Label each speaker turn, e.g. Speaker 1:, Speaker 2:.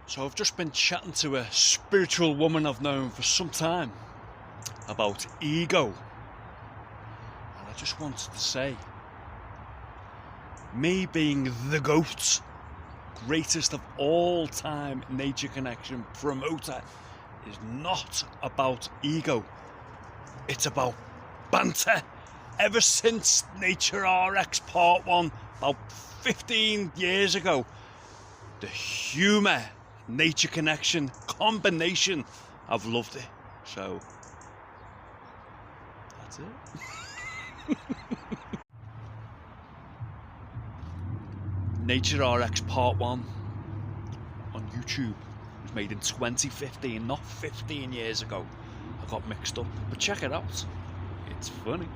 Speaker 1: So I've just been chatting to a spiritual woman I've known for some time about ego, and I just wanted to say, me being the GOAT, greatest of all time nature connection promoter, is not about ego, it's about banter. Ever since Nature RX Part 1 about 15 years ago, the humour nature connection combination, I've loved it. So that's it. Nature RX Part 1 on YouTube was made in 2015, not 15 years ago. I got mixed up, but check it out, it's funny.